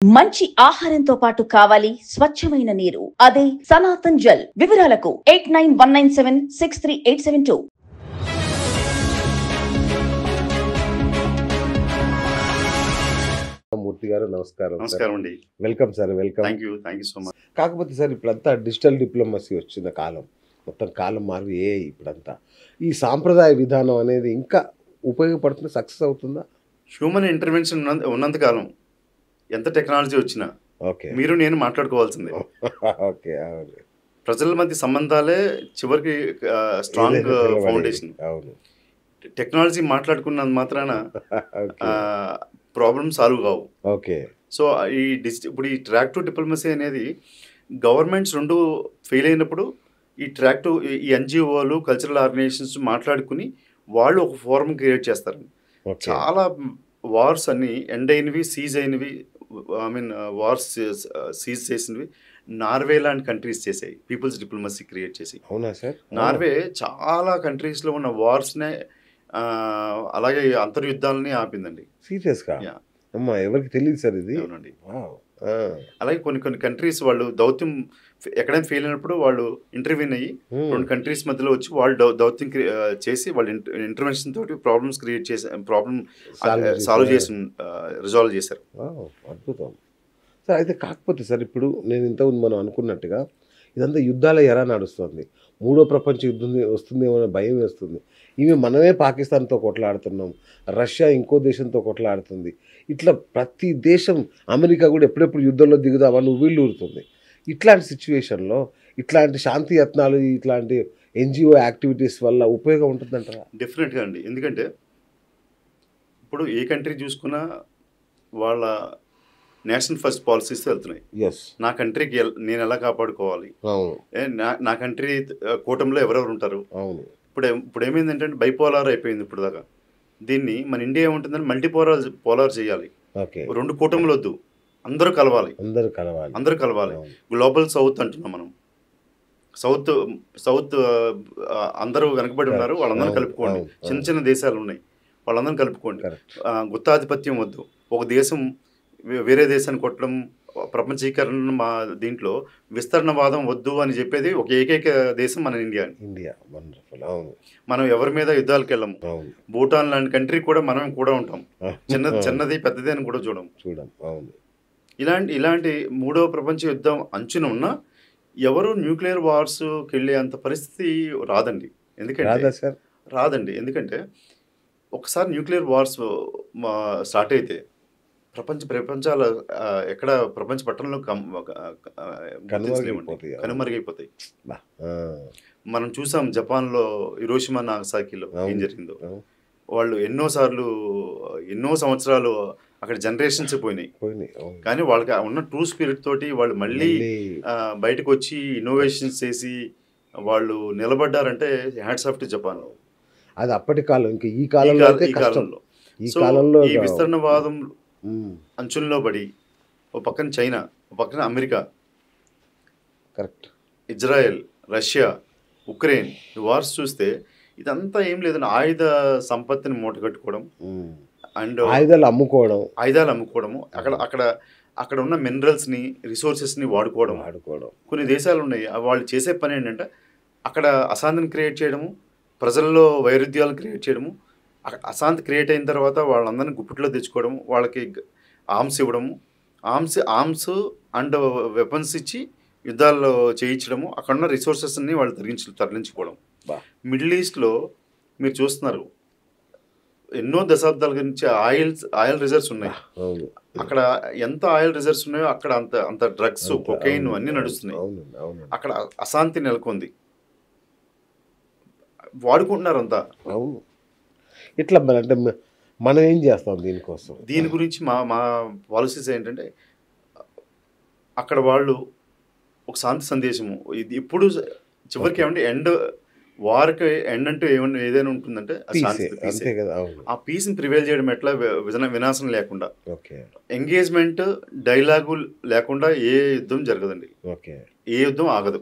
మంచి ఆహారంతో పాటు కావాలి స్వచ్ఛమైన నీరు. అదే సనాతన్ జల్. వివరాలకు 8919763872. మూర్తి గారు నమస్కారం. నమస్కారం అండి. Welcome sir. Welcome. Thank you so much. కాకపోతే సార్ ఇప్పుడంతా డిజిటల్ డిప్లొమసీ వచ్చిన కాలం, మొత్తం కాలం మారి ఇప్పుడంతా ఈ సాంప్రదాయ విధానం అనేది ఇంకా ఉపయోగపడుతుంది, సక్సెస్ అవుతుందా? హ్యూమన్ ఇంటర్వెన్షన్ ఉన్నంత కాలం ఎంత టెక్నాలజీ వచ్చినా ఓకే, మీరు నేను మాట్లాడుకోవాల్సిందే. ఓకే, ప్రజల మధ్య సంబంధాలే చివరికి స్ట్రాంగ్ ఫౌండేషన్. అవును, టెక్నాలజీ మాట్లాడుకున్నంత మాత్రాన ప్రాబ్లమ్ సాల్వ్ కావు. ఓకే. సో ఇప్పుడు ఈ ట్రాక్ టు డిప్లొమసీ అనేది గవర్నమెంట్స్ రెండు ఫెయిల్ అయినప్పుడు ఈ ఎన్జిఓలు కల్చరల్ ఆర్గనైజేషన్స్ మాట్లాడుకుని వాళ్ళు ఒక ఫోరం క్రియేట్ చేస్తారు. చాలా వార్స్ అన్ని ఎండ్ అయినవి, సీజ్ అయినవి, వార్స్ సీజ్ చేసినవి నార్వే లాంటి కంట్రీస్ చేసాయి, పీపుల్స్ డిప్లొమసీ క్రియేట్ చేసి. అవునా సార్? నార్వే చాలా కంట్రీస్లో ఉన్న వార్స్నే అలాగే అంతర్యుద్ధాలని ఆపిందండి. సీరియస్గా? అమ్మా, ఎవరికి తెలియదు సార్ ఇది. అవునండి. అలాగే కొన్ని కంట్రీస్ వాళ్ళు దౌత్యం ఎక్కడైనా ఫెయిల్ అయినప్పుడు వాళ్ళు ఇంటర్వ్యూన్ అయ్యి రెండు కంట్రీస్ మధ్యలో వచ్చి వాళ్ళు దౌత్యం చేసి వాళ్ళు ఇంటర్వెన్షన్ తోటి ప్రాబ్లమ్స్ క్రియేట్ చేసి ప్రాబ్లమ్ సాల్వ్ చేసి రిజాల్వ్ చేశారు. అద్భుతం సార్. అయితే కాకపోతే సార్ ఇప్పుడు నేను ఇంతకుముందు మనం అనుకున్నట్టుగా ఇదంతా యుద్ధాల ఎరా నడుస్తుంది. మూడో ప్రపంచ యుద్ధం వస్తుందేమో అనే భయం వేస్తుంది. ఇవి మనమే పాకిస్తాన్తో కొట్లాడుతున్నాం, రష్యా ఇంకో దేశంతో కొట్లాడుతుంది. ఇట్లా ప్రతి దేశం, అమెరికా కూడా ఎప్పుడెప్పుడు యుద్ధంలో దిగుదామని వీళ్ళు ఊరుతుంది. ఇట్లాంటి సిచ్యువేషన్లో ఇట్లాంటి శాంతి యత్నాలు, ఇట్లాంటి ఎన్జిఓ యాక్టివిటీస్ వల్ల ఉపయోగం ఉంటుందంటారా? డెఫినెట్గా అండి. ఎందుకంటే ఇప్పుడు ఏ కంట్రీ చూసుకున్నా వాళ్ళ నేషనల్ ఫస్ట్ పాలసీస్ వెళ్తున్నాయి. నా కంట్రీకి నేను ఎలా కాపాడుకోవాలి, నా కంట్రీ కూటమిలో ఎవరెవరు ఉంటారు. ఇప్పుడు ఏమైందంటే బైపోలార్ అయిపోయింది ఇప్పుడు దాకా. దీన్ని మన ఇండియా ఏముంటుందని పోలార్ చేయాలి. రెండు కూటములు వద్దు, అందరూ కలవాలి. గ్లోబల్ సౌత్ అంటున్నాం మనం. సౌత్ అందరూ వెనకబడి ఉన్నారు, వాళ్ళందరూ కలుపుకోండి. చిన్న చిన్న దేశాలు ఉన్నాయి, వాళ్ళందరూ కలుపుకోండి. గుత్తాధిపత్యం వద్దు. ఒక దేశం వేరే దేశాన్ని కొట్టడం, ప్రపంచీకరణ మా దీంట్లో విస్తరణవాదం వద్దు అని చెప్పేది ఒక ఏకైక దేశం మన ఇండియా. మనం ఎవరి మీద యుద్ధాలకు వెళ్ళము. భూటాన్ లాంటి కంట్రీ కూడా మనం కూడా ఉంటాం. చిన్నది పెద్దది అని కూడా చూడం. ఇలాంటి మూడవ ప్రపంచ యుద్ధం అంచున ఉన్న ఎవరు న్యూక్లియర్ వార్స్కి వెళ్ళే అంత పరిస్థితి రాదండి. ఎందుకంటే ఒకసారి న్యూక్లియర్ వార్స్ స్టార్ట్ అయితే ప్రపంచాల ఎక్కడ ప్రపంచ పట్టణంలో కనుమరుగైపోతాయి. మనం చూసాం జపాన్లో హిరోషిమా నాగసాకిలో ఏం జరిగిందో. వాళ్ళు ఎన్నో సంవత్సరాలు అక్కడ జనరేషన్స్ పోయినాయి. కానీ వాళ్ళకి ఉన్న ట్రూ స్పిరిట్ తోటి వాళ్ళు మళ్ళీ బయటకు వచ్చి ఇన్నోవేషన్స్ చేసి వాళ్ళు నిలబడ్డారంటే హ్యాట్స్ ఆఫ్ టు జపాన్. అది అప్పటి కాలం. ఇంకా ఈ కాలంలో ఈ విస్తరణవాదం అంచుల్లో పడి ఒక పక్కన చైనా, ఒక పక్కన America, correct, Israel, Russia, Ukraine wars చూస్తే ఇదంతా ఏం లేదండి. ఆయుధ సంపత్తిని మూటగట్టుకోవడం అండ్ ఆయుధాలు అమ్ముకోవడము, అక్కడ ఉన్న మినరల్స్ని, రిసోర్సెస్ని వాడుకోవడం. కొన్ని దేశాలు ఉన్నాయి, వాళ్ళు చేసే పని ఏంటంటే అక్కడ అశాంతిని క్రియేట్ చేయడము, ప్రజల్లో వైరుధ్యాలు క్రియేట్ చేయడము. అశాంతి క్రియేట్ అయిన తర్వాత వాళ్ళందరినీ గుప్పిట్లో తెచ్చుకోవడం, వాళ్ళకి ఆర్మ్స్ ఇవ్వడము, ఆర్మ్స్ అండ్ వెపన్స్ ఇచ్చి యుద్ధాల్లో చేయించడము, అక్కడున్న రిసోర్సెస్ని వాళ్ళు తరలించుకోవడం. మిడిల్ ఈస్ట్లో మీరు చూస్తున్నారు, ఎన్నో దశాబ్దాల గురించి ఆయిల్ రిజర్వ్స్ ఉన్నాయి. అక్కడ ఎంత ఆయిల్ రిజర్వ్స్ ఉన్నాయో అక్కడ అంత డ్రగ్స్, కొకైన్ అన్నీ నడుస్తున్నాయి. అక్కడ అశాంతి నెలకొంది, వాడుకుంటున్నారు అంతా. ఇట్లా అంటే మనం ఏం చేస్తాం దీని గురించి మా పాలసీస్ ఏంటంటే అక్కడ వాళ్ళు ఒక శాంతి సందేశము. ఇది ఇప్పుడు చివరికి ఏమంటే వారికి ఎండ్ అంటూ ఏదైనా ఉంటుందంటే ఆ పీస్ని ప్రివేల్ చేయడం ఎట్లా, వినాశనం లేకుండా, ఎంగేజ్మెంట్, డైలాగు లేకుండా ఏ యుద్ధం జరగదండి, ఏ యుద్ధం ఆగదు.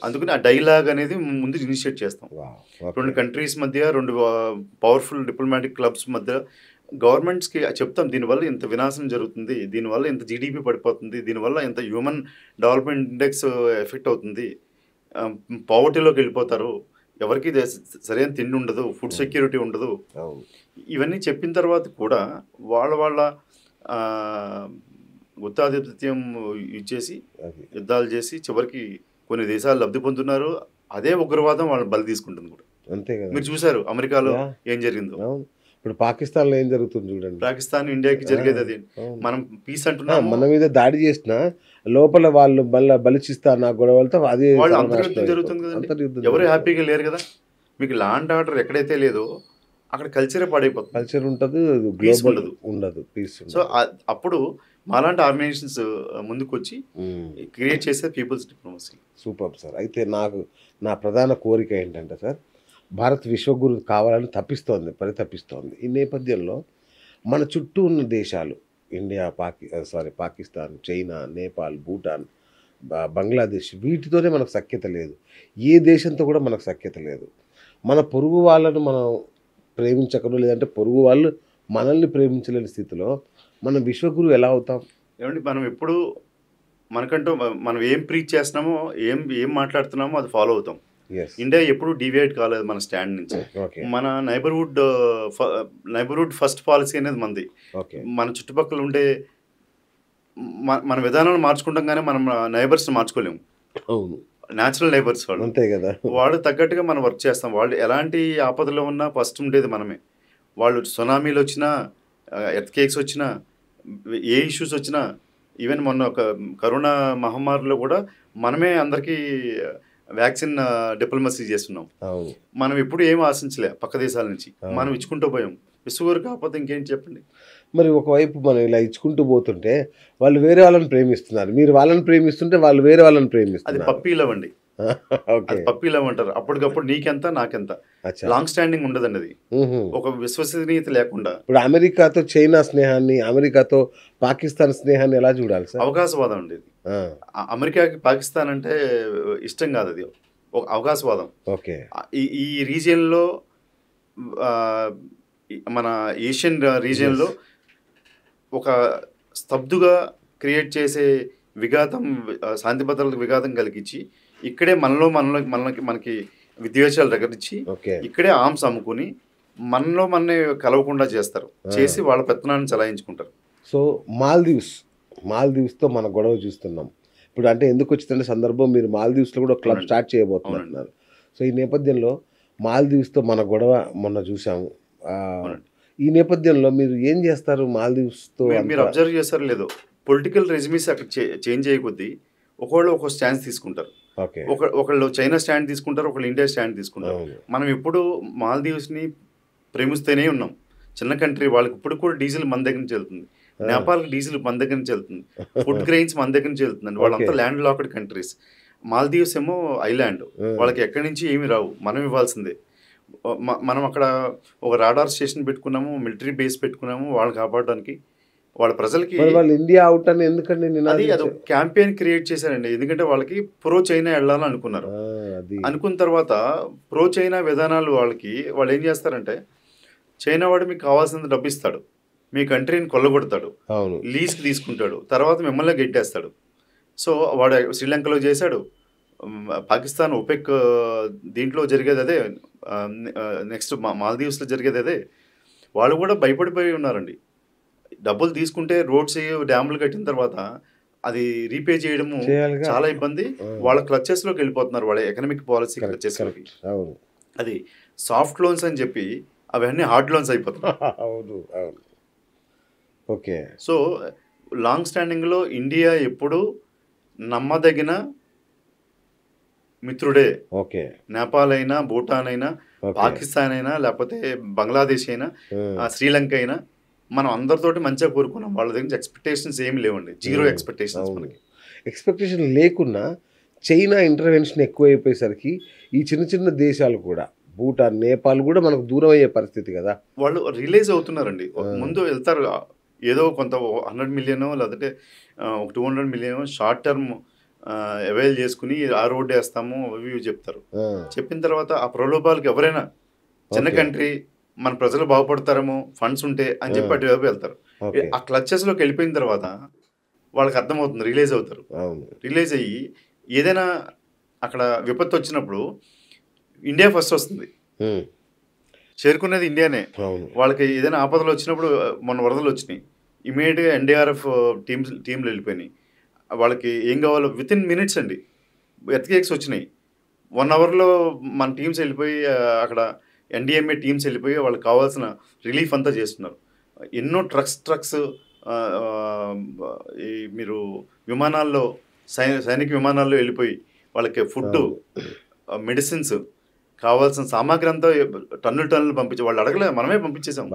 అందుకని ఆ డైలాగ్ అనేది ముందు ఇనిషియేట్ చేస్తాం. రెండు కంట్రీస్ మధ్య, రెండు పవర్ఫుల్ డిప్లొమాటిక్ క్లబ్స్ మధ్య గవర్నమెంట్స్కి చెప్తాం దీనివల్ల ఇంత వినాశనం జరుగుతుంది, దీనివల్ల ఇంత జీడిపి పడిపోతుంది, దీనివల్ల ఇంత హ్యూమన్ డెవలప్మెంట్ ఇండెక్స్ ఎఫెక్ట్ అవుతుంది, పావర్టీలోకి వెళ్ళిపోతారు, ఎవరికి సరైన తిండి ఉండదు, ఫుడ్ సెక్యూరిటీ ఉండదు. ఇవన్నీ చెప్పిన తర్వాత కూడా వాళ్ళ గుత్తాధిపత్యం ఇచ్చేసి యుద్ధాలు చేసి చివరికి కొన్ని దేశాలు లబ్ధి పొందుతున్నారు. అదే ఉగ్రవాదం వాళ్ళని బలి తీసుకుంటుంది కూడా. అంతే కదా, మీరు చూసారు అమెరికాలో ఏం జరిగిందో. ఇప్పుడు పాకిస్తాన్ లో ఏం జరుగుతుంది చూడండి. పాకిస్తాన్ ఇండియాకి జరిగేది అది. మనం పీస్ అంటున్నాం, మన మీద దాడి చేసిన లోపల వాళ్ళు బలిచిస్తా నా గొడవలతో అది అంతర్యుద్ధం జరుగుతుంది కదండి. ఎవరు హ్యాపీగా లేరు కదా. మీకు లా అండ్ ఆర్డర్ ఎక్కడైతే లేదో అక్కడ కల్చరే పాడైపోతుంది. కల్చర్ ఉంటుంది, పీస్ ఉండదు పీస్. సో అప్పుడు మాలాంటి ఆర్గనైజేషన్స్ ముందుకు వచ్చి క్రియేట్ చేసే పీపుల్స్ డిప్లొమసీ. Super sir. అయితే నా ప్రధాన కోరిక ఏంటంటే సార్, భారత్ విశ్వగురు కావాలని పరితపిస్తోంది. ఈ నేపథ్యంలో మన చుట్టూ ఉన్న దేశాలు ఇండియా, పాకిస్తాన్, చైనా, నేపాల్, భూటాన్, బంగ్లాదేశ్, వీటితోనే మనకు సఖ్యత లేదు. ఏ దేశంతో కూడా మనకు సఖ్యత లేదు. మన పొరుగు వాళ్ళను మనం ప్రేమించకను, లేదంటే పొరుగు వాళ్ళు మనల్ని ప్రేమించలేని స్థితిలో మనం విశ్వగురు ఎలా అవుతాం? ఏమండి, మనం ఎప్పుడు మనకంటూ మనం ఏం ప్రీచ్ చేస్తున్నామో, ఏం మాట్లాడుతున్నామో అది ఫాలో అవుతాం. ఇండియా ఎప్పుడు డివియేట్ కాలేదు మన స్టాండ్ నుంచి. మన నైబర్హుడ్ ఫస్ట్ పాలసీ అనేది మనది. మన చుట్టుపక్కల ఉండే మన విధానాలు మార్చుకుంటాం, కానీ మనం నైబర్స్ని మార్చుకోలేము. న్యాచురల్ నైబర్స్ వాళ్ళు, అంతే కదా. వాళ్ళు తగ్గట్టుగా మనం వర్క్ చేస్తాం. వాళ్ళు ఎలాంటి ఆపదలో ఉన్నా ఫస్ట్ ఉండేది మనమే. వాళ్ళు సునామీలు వచ్చినా, ఎర్త్కేక్స్ వచ్చినా, ఏ ఇష్యూస్ వచ్చినా, ఈవెన్ మొన్న ఒక కరోనా మహమ్మారిలో కూడా మనమే అందరికీ వ్యాక్సిన్ డిప్లొమసీ చేస్తున్నాం. మనం ఎప్పుడు ఏం ఆశించలే పక్క దేశాల నుంచి, మనం ఇచ్చుకుంటూ పోయాం. విశ్వగురు కాకపోతే ఇంకేంటి చెప్పండి. మరి ఒకవైపు మనం ఇలా ఇచ్చుకుంటూ పోతుంటే వాళ్ళు వేరే వాళ్ళని ప్రేమిస్తున్నారు, మీరు వాళ్ళని ప్రేమిస్తుంటే వాళ్ళు వేరే వాళ్ళని ప్రేమిస్తున్నారు. అది పప్పీ లవ్ అండి. పప్పీ లవ్ అంటారు. అప్పటికప్పుడు నీకెంత నాకెంత, లాంగ్ స్టాండింగ్ ఉండదండి అది, ఒక విశ్వసనీయత లేకుండా. ఇప్పుడు అమెరికాతో చైనా స్నేహాన్ని, అమెరికాతో పాకిస్తాన్ స్నేహాన్ని ఎలా చూడాలి సార్? అవకాశవాదం అండి. అమెరికాకి పాకిస్తాన్ అంటే ఇష్టం కాదు, అది ఒక అవకాశవాదం. ఈ రీజియన్లో, మన ఏషియన్ రీజియన్లో ఒక స్తబ్దుగా క్రియేట్ చేసే విఘాతం, శాంతి భద్రతలకు విఘాతం కలిగించి, ఇక్కడే మనకి విద్వేషాలు రగరించి, ఇక్కడే ఆర్మ్స్ అమ్ముకుని మనని కలవకుండా చేస్తారు, చేసి వాళ్ళ పెత్తనాన్ని చలాయించుకుంటారు. సో మాల్దీవ్స్తో మన గొడవ చూస్తున్నాం ఇప్పుడు. అంటే ఎందుకు వచ్చిందంటే సందర్భం, మీరు మాల్దీవ్స్లో కూడా క్లబ్ స్టార్ట్ చేయబోతున్నారు. సో ఈ నేపథ్యంలో మాల్దీవ్స్తో మన గొడవ మొన్న చూసాము. ఈ నేపథ్యంలో మీరు ఏం చేస్తారు మాల్దీవ్స్తో? మీరు అబ్జర్వ్ చేస్తారో లేదో, పొలిటికల్ రెజ్యూమీస్ అక్కడ చేంజ్ అయ్యకొద్దీ ఒకళ్ళు ఒక స్టాండ్ తీసుకుంటారు. ఒకళ్ళు చైనా స్టాండ్ తీసుకుంటారు, ఒకళ్ళు ఇండియా స్టాండ్ తీసుకుంటారు. మనం ఎప్పుడు మాల్దీవ్స్ని ప్రేమిస్తూనే ఉన్నాం. చిన్న కంట్రీ, వాళ్ళకి ఇప్పుడు కూడా డీజిల్ మన దగ్గర నుంచి వెళ్తుంది. నేపాల్కి డీజిల్ మన దగ్గర నుంచి వెళ్తుంది. ఫుడ్ గ్రెయిన్స్ మన దగ్గర నుంచి వెళ్తుందండి. వాళ్ళంతా ల్యాండ్ లాక్డ్ కంట్రీస్. మాల్దీవ్స్ ఏమో ఐలాండ్, వాళ్ళకి ఎక్కడి నుంచి ఏమి రావు, మనం ఇవ్వాల్సిందే. మనం అక్కడ ఒక రాడార్ స్టేషన్ పెట్టుకున్నాము, మిలిటరీ బేస్ పెట్టుకున్నాము వాళ్ళని కాపాడడానికి, వాళ్ళ ప్రజలకి. ఇండియా అవుట్ అని ఎందుకండి అది క్యాంపెయిన్ క్రియేట్ చేశారండి. ఎందుకంటే వాళ్ళకి ప్రో చైనా వెళ్ళాలని అనుకున్నారు. అనుకున్న తర్వాత ప్రో చైనా విధానాలు వాళ్ళు ఏం చేస్తారంటే, చైనా వాడు మీకు కావాల్సింది డబ్బు ఇస్తాడు, మీ కంట్రీని కొల్లగొడతాడు, లీజ్కి తీసుకుంటాడు, తర్వాత మిమ్మల్ని గెట్టేస్తాడు. సో వాడు శ్రీలంకలో చేశాడు, పాకిస్తాన్ ఒపెక్ దీంట్లో జరిగేది అదే, నెక్స్ట్ మాల్దీవ్స్లో జరిగేది అదే. వాళ్ళు కూడా భయపడిపోయి ఉన్నారండి. డబ్బులు తీసుకుంటే రోడ్స్, డ్యాములు కట్టిన తర్వాత అది రీపే చేయడము చాలా ఇబ్బంది. వాళ్ళ క్లచెస్లోకి వెళ్ళిపోతున్నారు, వాళ్ళ ఎకనామిక్ పాలసీ క్లచెస్లోకి. అది సాఫ్ట్ లోన్స్ అని చెప్పి అవన్నీ హార్డ్ లోన్స్ అయిపోతున్నాయి. ఓకే. సో లాంగ్ స్టాండింగ్లో ఇండియా ఎప్పుడు నమ్మదగిన మిత్రుడే. నేపాల్ అయినా, భూటాన్ అయినా, పాకిస్తాన్ అయినా, లేకపోతే బంగ్లాదేశ్ అయినా, శ్రీలంక అయినా, మనం అందరితోటి మంచిగా కోరుకున్నాం. వాళ్ళ దగ్గర నుంచి ఎక్స్పెక్టేషన్స్ ఏమి లేవండి, జీరో ఎక్స్పెక్టేషన్స్. మనకి ఎక్స్పెక్టేషన్ లేకున్నా చైనా ఇంటర్వెన్షన్ ఎక్కువైపోయేసరికి ఈ చిన్న చిన్న దేశాలు కూడా, భూటాన్, నేపాల్ కూడా మనకు దూరం అయ్యే పరిస్థితి కదా. వాళ్ళు రిలీజ్ అవుతున్నారండి. ముందు వెళ్తారు, ఏదో కొంత 100 మిలియన్ లేదంటే 200 మిలియన్ షార్ట్ టర్మ్ అవైల్ చేసుకుని ఆ రోడ్ వేస్తాము అవి చెప్తారు. చెప్పిన తర్వాత ఆ ప్రలోభాలకు ఎవరైనా, చిన్న కంట్రీ మన ప్రజలు బాగుపడతారేమో ఫండ్స్ ఉంటే అని చెప్పి అటువైపు వెళ్తారు. ఓకే. ఆ క్లచెస్లోకి వెళ్ళిపోయిన తర్వాత వాళ్ళకి అర్థమవుతుంది, రిలీజ్ అవుతారు. అవును. రిలీజ్ అయ్యి ఏదైనా అక్కడ విపత్తు వచ్చినప్పుడు ఇండియా ఫస్ట్ వస్తుంది. చేరుకునేది ఇండియానే. అవును. వాళ్ళకి ఏదైనా ఆపదలు వచ్చినప్పుడు మొన్న వరదలు వచ్చినాయి, ఇమీడియట్గా ఎన్డీఆర్ఎఫ్ టీంలు వెళ్ళిపోయినాయి. వాళ్ళకి ఏం కావాలో విత్ ఇన్ మినిట్స్ అండి ఎర్త్క్వేక్స్ వచ్చినాయి. 1 అవర్లో మన టీమ్స్ వెళ్ళిపోయి అక్కడ ఎన్డీఎంఏ టీమ్స్ వెళ్ళిపోయి వాళ్ళకి కావాల్సిన రిలీఫ్ అంతా చేస్తున్నారు. ఎన్నో ట్రక్స్ ఈ మీరు విమానాల్లో సైనిక విమానాల్లో వెళ్ళిపోయి వాళ్ళకి ఫుడ్, మెడిసిన్స్ కావాల్సిన సామాగ్రి అంతా టన్నులు పంపించి వాళ్ళు అడగలే, మనమే పంపించేసాం.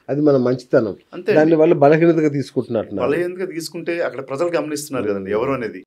అది మన మంచితనం. అంతే. దాన్ని వాళ్ళు బలహీనతగా తీసుకుంటున్నట్టు. బలహీనతగా తీసుకుంటే అక్కడ ప్రజలు గమనిస్తున్నారు కదండి ఎవరు అనేది.